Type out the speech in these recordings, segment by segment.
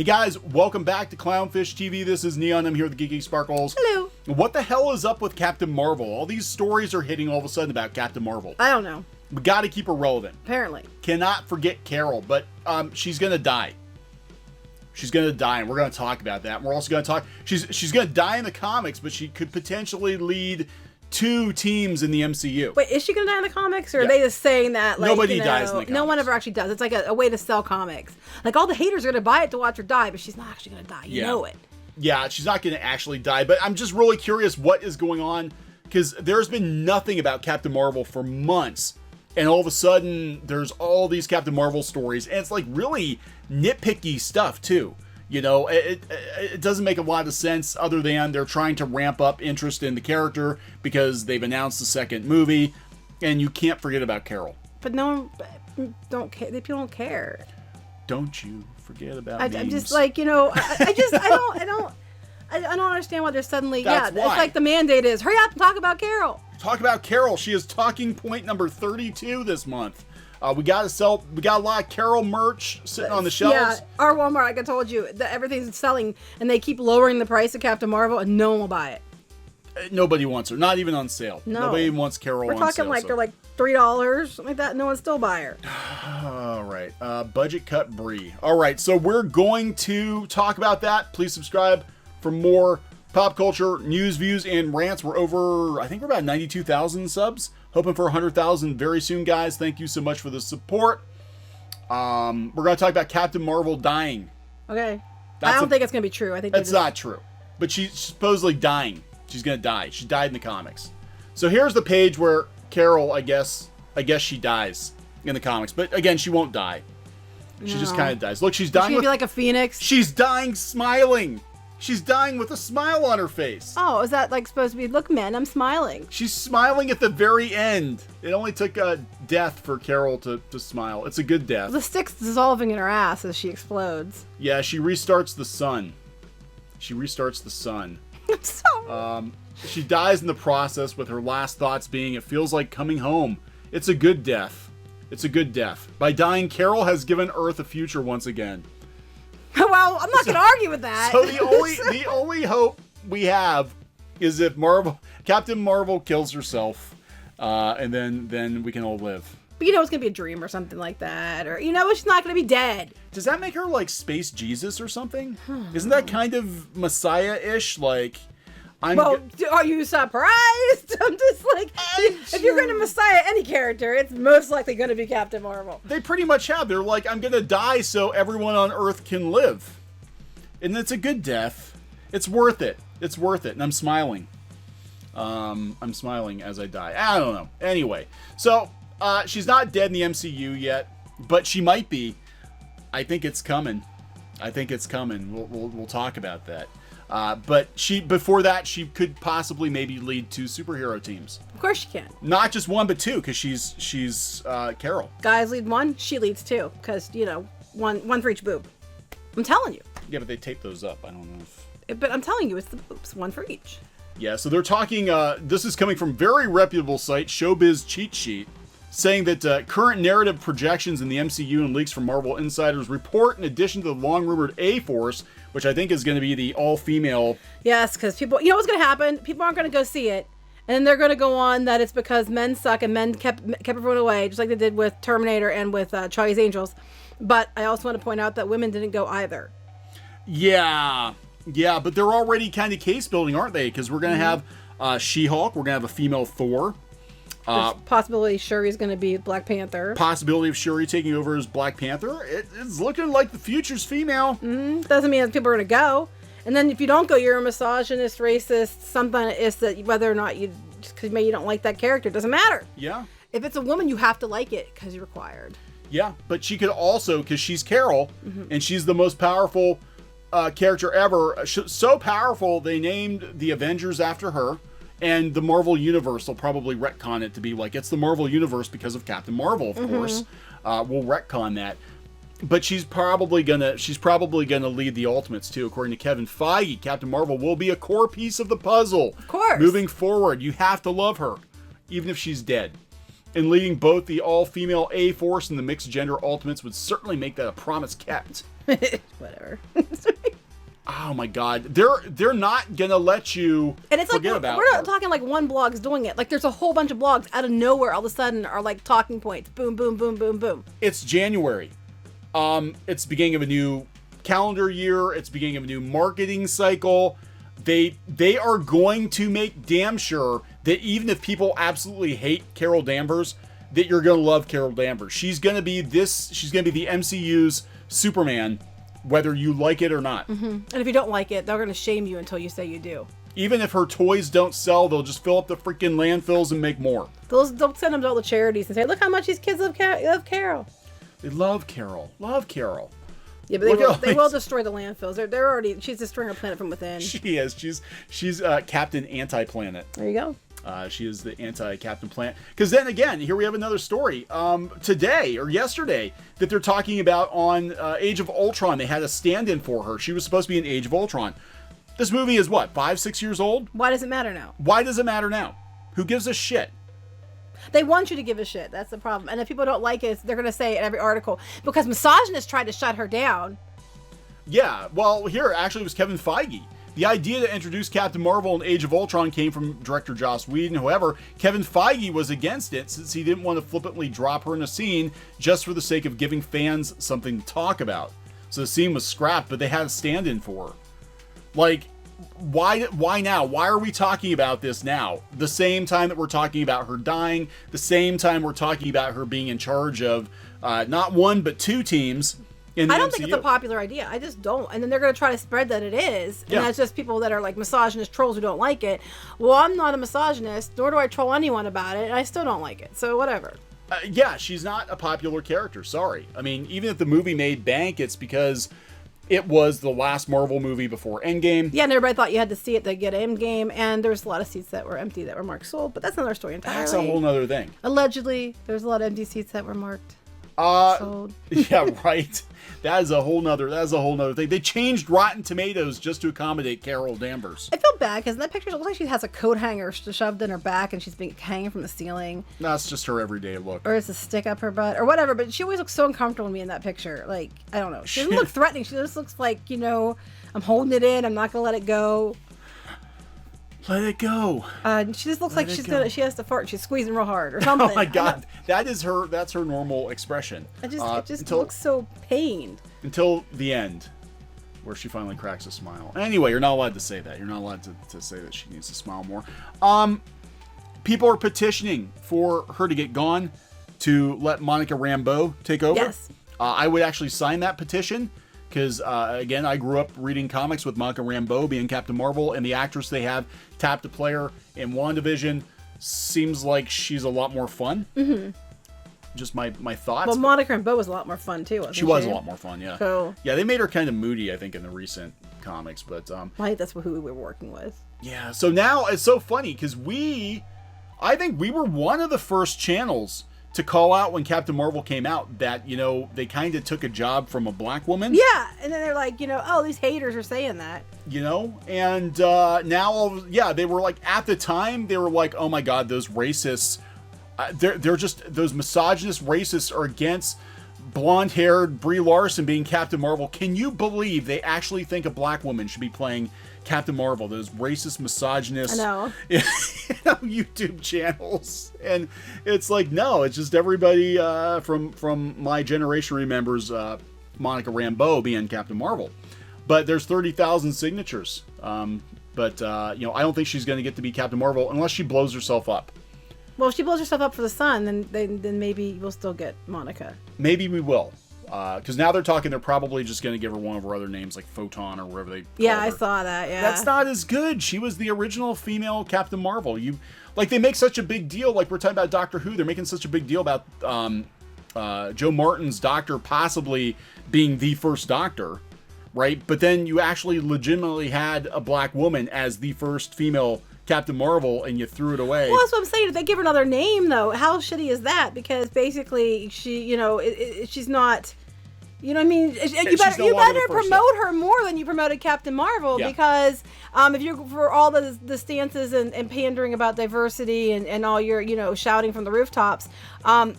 Hey guys, welcome back to Clownfish TV. This is Kneon. I'm here with the Geeky Sparkles. Hello. What the hell is up with Captain Marvel? All these stories are hitting all of a sudden about Captain Marvel. I don't know. We got to keep her relevant. Apparently. Cannot forget Carol, but she's gonna die. She's gonna die, and we're gonna talk about that. And we're also gonna talk. She's gonna die in the comics, but she could potentially lead 2 teams in the MCU. Wait, is she gonna die in the comics, or are they just saying that? Like, Nobody dies in the comics. No one ever actually does. It's like a way to sell comics. Like all the haters are gonna buy it to watch her die, but she's not actually gonna die. You know it. Yeah, she's not gonna actually die. But I'm just really curious what is going on, because there's been nothing about Captain Marvel for months. And all of a sudden, there's all these Captain Marvel stories, and it's like really nitpicky stuff too. You know, it doesn't make a lot of sense other than they're trying to ramp up interest in the character because they've announced the second movie, and you can't forget about Carol. But no one don't care. People don't care. Don't you forget about I'm memes. just like, you know, I don't understand why they're suddenly. That's why. It's like the mandate is hurry up and talk about Carol. Talk about Carol. She is talking point number 32 this month. We got a lot of Carol merch sitting on the shelves. Yeah, our Walmart, like I told you, everything's selling, and they keep lowering the price of Captain Marvel, and no one will buy it. Nobody wants her. Not even on sale. No. Nobody wants Carol on sale. We're talking like they're like $3, something like that. No one still buy her. All right. Budget cut Brie. All right. So we're going to talk about that. Please subscribe for more pop culture news, views, and rants. We're over, I think we're about 92,000 subs. Hoping for 100,000 very soon, guys. Thank you so much for the support. We're going to talk about Captain Marvel dying. Okay. I don't think it's going to be true. I think that's not true. But she's supposedly dying. She's going to die. She died in the comics. So here's the page where Carol, I guess she dies in the comics. But again, she won't die. She just kind of dies. Look, she's dying. She's going to be like a phoenix. She's dying smiling. She's dying with a smile on her face. Oh, is that like supposed to be, look, man, I'm smiling. She's smiling at the very end. It only took death for Carol to smile. It's a good death. The stick's dissolving in her ass as she explodes. Yeah, she restarts the sun. She dies in the process, with her last thoughts being, it feels like coming home. It's a good death. By dying, Carol has given Earth a future once again. Well, I'm not going to argue with that. So the only hope we have is if Captain Marvel kills herself, and then we can all live. But you know it's going to be a dream or something like that, or you know she's not going to be dead. Does that make her like Space Jesus or something? Isn't that kind of Messiah-ish? Like, are you surprised? I'm just like, if you're going to Messiah any character, it's most likely going to be Captain Marvel. They pretty much have. They're like, I'm going to die so everyone on Earth can live. And it's a good death. It's worth it. And I'm smiling. I'm smiling as I die. I don't know. Anyway, so she's not dead in the MCU yet, but she might be. I think it's coming. We'll talk about that. But before that, she could possibly maybe lead 2 superhero teams. Of course she can. Not just 1, but 2, because she's Carol. Guys lead 1, she leads 2, because you know one for each boob. I'm telling you. Yeah, but they tape those up. I don't know if. But I'm telling you, it's the boobs, 1 for each. Yeah, so they're talking. This is coming from very reputable site, Showbiz Cheat Sheet, saying that current narrative projections in the MCU and leaks from Marvel insiders report, in addition to the long-rumored A-Force, which I think is going to be the all-female... Yes, because people... You know what's going to happen? People aren't going to go see it. And then they're going to go on that it's because men suck and men kept everyone away, just like they did with Terminator and with Charlie's Angels. But I also want to point out that women didn't go either. Yeah, but they're already kind of case-building, aren't they? Because we're going to have She-Hulk. We're going to have a female Thor. Possibility Shuri's going to be Black Panther. Possibility of Shuri taking over as Black Panther. It's looking like the future's female. Doesn't mean that people are going to go. And then if you don't go, you're a misogynist, racist, something is that whether or not because maybe you don't like that character, it doesn't matter. Yeah. If it's a woman, you have to like it because you're required. Yeah, but she could also, because she's Carol, and she's the most powerful character ever. So powerful, they named the Avengers after her. And the Marvel Universe will probably retcon it to be like, it's the Marvel Universe because of Captain Marvel, of course. We'll retcon that. But she's probably gonna lead the Ultimates too. According to Kevin Feige, Captain Marvel will be a core piece of the puzzle. Of course. Moving forward, you have to love her, even if she's dead. and leading both the all-female A-Force and the mixed-gender Ultimates would certainly make that a promise kept. Whatever. Oh my God, they're not gonna let you and it's forget like about we're not her. talking like one blog's doing it. Like there's a whole bunch of blogs out of nowhere all of a sudden are like talking points. Boom, boom, boom, boom, boom. It's January. It's the beginning of a new calendar year. It's the beginning of a new marketing cycle. They are going to make damn sure that even if people absolutely hate Carol Danvers, that you're gonna love Carol Danvers. She's gonna be the MCU's Superman, whether you like it or not. Mm-hmm. And if you don't like it, they're going to shame you until you say you do. Even if her toys don't sell, they'll just fill up the freaking landfills and make more. They'll send them to all the charities and say, look how much these kids love Carol. They love Carol. Love Carol. Yeah, but they will destroy the landfills. They're already, she's destroying her planet from within. She is. She's Captain Anti-Planet. There you go. She is the anti-Captain Planet. Because then again, here we have another story. Today or yesterday that they're talking about on Age of Ultron. They had a stand-in for her. She was supposed to be in Age of Ultron. This movie is what, 5-6 years old? Why does it matter now? Why does it matter now? Who gives a shit? They want you to give a shit. That's the problem. And if people don't like it, they're going to say in every article, because misogynists tried to shut her down. Yeah, well, here actually it was Kevin Feige. The idea to introduce Captain Marvel in Age of Ultron came from director Joss Whedon. However, Kevin Feige was against it since he didn't want to flippantly drop her in a scene just for the sake of giving fans something to talk about. So the scene was scrapped, but they had a stand-in for her. Like, why now? Why are we talking about this now? The same time that we're talking about her dying, the same time we're talking about her being in charge of not one, but two teams. I don't think it's a popular idea. I just don't. And then they're going to try to spread that it is. And that's just people that are like misogynist trolls who don't like it. Well, I'm not a misogynist, nor do I troll anyone about it, and I still don't like it. So whatever. Yeah, she's not a popular character. Sorry. I mean, even if the movie made bank, it's because it was the last Marvel movie before Endgame. Yeah, and everybody thought you had to see it to get Endgame, and there's a lot of seats that were empty that were marked sold, but that's another story entirely. That's a whole nother thing. Allegedly, there's a lot of empty seats that were marked. Yeah, right. That is a whole nother thing. They changed Rotten Tomatoes just to accommodate Carol Danvers. I feel bad because in that picture it looks like she has a coat hanger shoved in her back and she's being hanging from the ceiling. That's just her everyday look. Or it's a stick up her butt or whatever, but she always looks so uncomfortable to me in that picture. Like, I don't know. She doesn't look threatening. She just looks like, I'm holding it in. I'm not going to let it go. Let it go. She just looks like she has to fart. She's squeezing real hard or something. Oh my God, that's her normal expression. It just looks so pained. Until the end, where she finally cracks a smile. Anyway, you're not allowed to say that. You're not allowed to say that she needs to smile more. People are petitioning for her to get gone, to let Monica Rambeau take over. Yes. I would actually sign that petition. Because, again, I grew up reading comics with Monica Rambeau being Captain Marvel, and the actress they have tapped to play her in WandaVision seems like she's a lot more fun. Mm-hmm. Just my thoughts. Well, Monica Rambeau was a lot more fun, too, wasn't she? She was a lot more fun, yeah. So, yeah, they made her kind of moody, I think, in the recent comics. But I think that's who we were working with. Yeah, so now it's so funny, because I think we were one of the first channels to call out when Captain Marvel came out that, they kind of took a job from a black woman. Yeah, and then they're like, these haters are saying that. And now, they were like, at the time, they were like, oh my God, those racists, they're just, those misogynist racists are against blonde-haired Brie Larson being Captain Marvel. Can you believe they actually think a black woman should be playing Captain Marvel? Those racist, misogynist YouTube channels. And it's like, no, it's just everybody from my generation remembers Monica Rambeau being Captain Marvel. But there's 30,000 signatures. But I don't think she's going to get to be Captain Marvel unless she blows herself up. Well, if she blows herself up for the sun, then maybe we'll still get Monica. Maybe we will. Because now they're probably just going to give her one of her other names, like Photon or whatever they call her. I saw that, yeah. That's not as good. She was the original female Captain Marvel. They make such a big deal, like we're talking about Doctor Who, they're making such a big deal about Joe Martin's Doctor possibly being the first Doctor, right? But then you actually legitimately had a black woman as the first female Captain Marvel, and you threw it away. Well, that's what I'm saying. If they give her another name, though, how shitty is that? Because basically, she, she's not, You know what I mean? You she's better no longer the first promote her more than you promoted Captain Marvel, Yeah. because if you're for all the stances and pandering about diversity and all your, you know, shouting from the rooftops,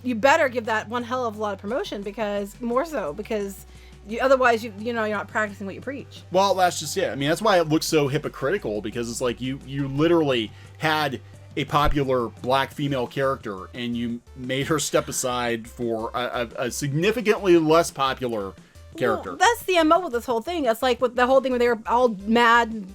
you better give that one hell of a lot of promotion, because otherwise you're not practicing what you preach. Well, that's just it. I mean, that's why it looks so hypocritical, because it's like you literally had a popular black female character and you made her step aside for a significantly less popular character. Well, that's the MO with this whole thing. It's like with the whole thing where they were all mad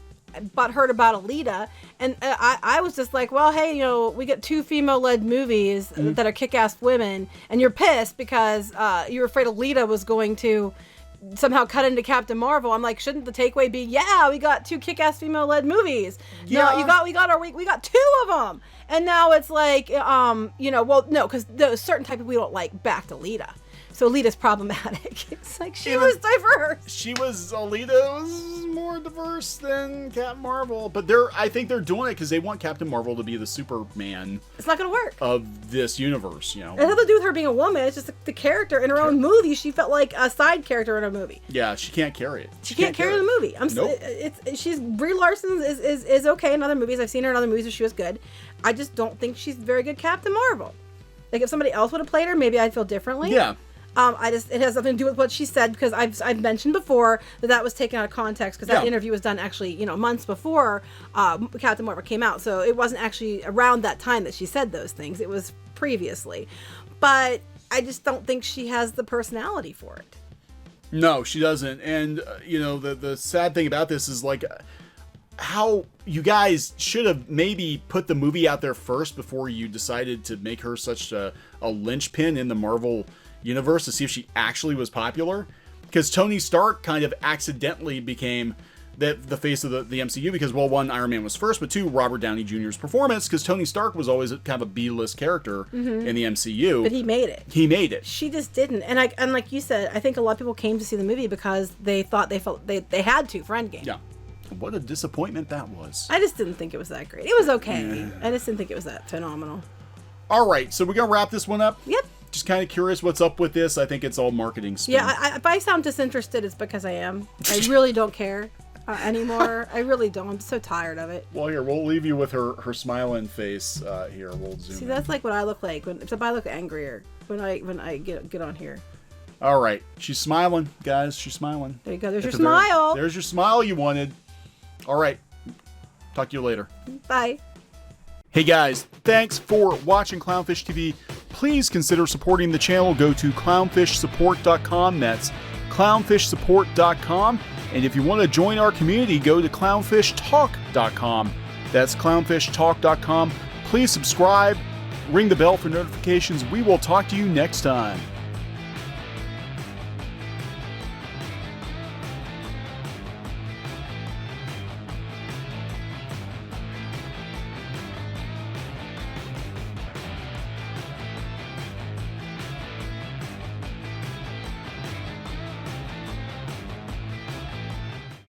butthurt about Alita, and I was just like, well, hey, you know, we get 2 female-led movies that are kick-ass women, and you're pissed because you were afraid Alita was going to somehow cut into Captain Marvel. I'm like, shouldn't the takeaway be, yeah, we got 2 kick-ass female-led movies? Yeah. No, we got 2 of them, and now it's like, well, no, because there's certain type of we don't like backed Alita. So Alita's problematic. It's like she was diverse. Alita was more diverse than Captain Marvel, but I think they're doing it because they want Captain Marvel to be the Superman. It's not gonna work Of this universe, you know. It has nothing to do with her being a woman. It's just the character in her own movie. She felt like a side character in a movie. Yeah, she can't carry it. She can't carry the movie. Brie Larson is okay in other movies. I've seen her in other movies where she was good. I just don't think she's very good Captain Marvel. Like, if somebody else would have played her, maybe I'd feel differently. Yeah. It has nothing to do with what she said, because I've mentioned before that was taken out of context, because that interview was done actually, months before Captain Marvel came out. So it wasn't actually around that time that she said those things. It was previously. But I just don't think she has the personality for it. No, she doesn't. And, the sad thing about this is, like, how you guys should have maybe put the movie out there first before you decided to make her such a linchpin in the Marvel universe to see if she actually was popular, because Tony Stark kind of accidentally became the face of the MCU, because, well, 1, Iron Man was first, but 2, Robert Downey Jr.'s performance, because Tony Stark was always kind of a B-list character in the MCU. But he made it. She just didn't. And like you said, I think a lot of people came to see the movie because they felt they had to for Endgame. Yeah. What a disappointment that was. I just didn't think it was that great. It was okay. Yeah. I just didn't think it was that phenomenal. All right, so we're going to wrap this one up? Yep. Just kind of curious what's up with this. I think it's all marketing spin. Yeah, if I sound disinterested, it's because I am. I really don't care anymore. I really don't. I'm so tired of it. Well, here, we'll leave you with her smiling face here. We'll zoom See, in. that's like what I look like, except I look angrier when I get on here. All right. She's smiling, guys. She's smiling. There you go. There's your smile. There's your smile you wanted. All right. Talk to you later. Bye. Hey guys, thanks for watching Clownfish TV. Please consider supporting the channel. Go to clownfishsupport.com. That's clownfishsupport.com. And if you want to join our community, go to clownfishtalk.com. That's clownfishtalk.com. Please subscribe, ring the bell for notifications. We will talk to you next time.